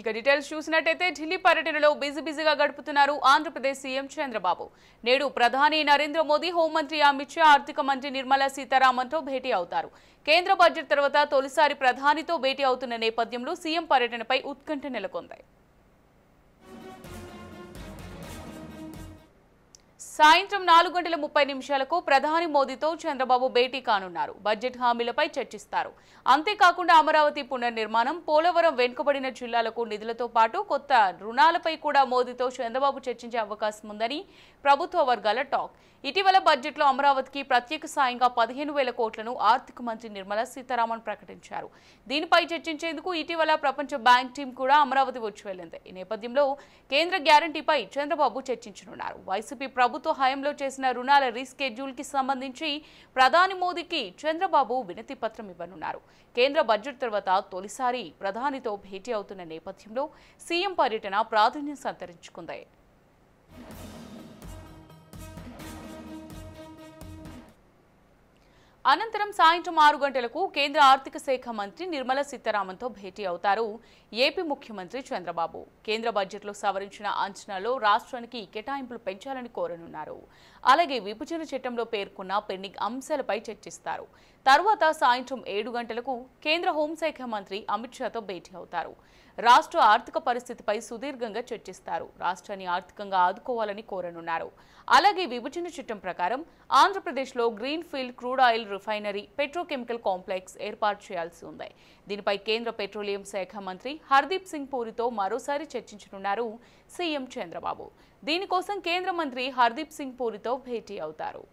ఇక డీటెయిల్స్ చూసినట్టయితే ఢిల్లీ పర్యటనలో బిజీగా గడుపుతున్నారు ఆంధ్రప్రదేశ్ సీఎం చంద్రబాబు. నేడు ప్రధాని నరేంద్ర మోదీ, హోంమంత్రి అమిత్ షా, ఆర్థిక మంత్రి నిర్మలా సీతారామన్తో భేటీ అవుతారు. కేంద్ర బడ్జెట్ తర్వాత తొలిసారి ప్రధానితో భేటీ అవుతున్న నేపథ్యంలో సీఎం పర్యటనపై ఉత్కంఠ నెలకొంది. సాయంత్రం 4:30 ప్రధాని మోదీతో చంద్రబాబు భేటీ కానున్నారు. బడ్జెట్ హామీలపై చర్చిస్తారు. అంతేకాకుండా అమరావతి పునర్నిర్మాణం, పోలవరం, వెనుకబడిన జిల్లాలకు నిధులతో పాటు కొత్త రుణాలపై కూడా మోదీతో చంద్రబాబు చర్చించే అవకాశం ఉందని ప్రభుత్వ వర్గాల టాక్. ఇటీవల బడ్జెట్లో అమరావతికి ప్రత్యేక సాయంగా 15,000 కోట్లను ఆర్థిక మంత్రి నిర్మలా సీతారామన్ ప్రకటించారు. దీనిపై చర్చించేందుకు ఇటీవల ప్రపంచ బ్యాంక్ టీం కూడా అమరావతి వచ్చి వెళ్లింది. ఈ నేపథ్యంలో కేంద్ర గ్యారంటీపై చంద్రబాబు చర్చించనున్నారు. వైసీపీ ప్రభుత్వ హయాంలో చేసిన రుణాల రీస్కెడ్యూల్ కి సంబంధించి ప్రధాని మోదీకి చంద్రబాబు వినతి పత్రం ఇవ్వనున్నారు. కేంద్ర బడ్జెట్ తర్వాత తొలిసారి ప్రధానితో భేటీ అవుతున్న నేపథ్యంలో సీఎం పర్యటన ప్రాధాన్యం సంతరించుకుంది. అనంతరం సాయంత్రం 6 గంటలకు కేంద్ర ఆర్థిక శాఖ మంత్రి నిర్మలా సీతారామన్తో భేటీ అవుతారు ఏపీ ముఖ్యమంత్రి చంద్రబాబు. కేంద్ర బడ్జెట్లో సవరించిన అంచనాలో రాష్ట్రానికి కేటాయింపులు పెంచాలని కోరనున్నారు. అలాగే విభజన చట్టంలో పేర్కొన్న పెండింగ్ అంశాలపై చర్చిస్తారు. తర్వాత సాయంత్రం 7 గంటలకు కేంద్ర హోంశాఖ మంత్రి అమిత్ షాతో భేటీ అవుతారు. రాష్ట్ర ఆర్థిక పరిస్థితిపై సుదీర్ఘంగా చర్చిస్తారు. రాష్ట్రాన్ని ఆర్థికంగా ఆదుకోవాలని కోరనున్నారు. అలాగే విభజన చట్టం ప్రకారం ఆంధ్రప్రదేశ్లో green field crude oil refinery, petrochemical complex ఏర్పాటు చేయాల్సి ఉంది. దీనిపై కేంద్ర పెట్రోలియం శాఖ మంత్రి హర్దీప్ సింగ్ పూరితో మరోసారి చర్చించనున్నారు సీఎం చంద్రబాబు. దీనికోసం కేంద్ర మంత్రి హర్దీప్ సింగ్ పూరితో భేటీ అవుతారు.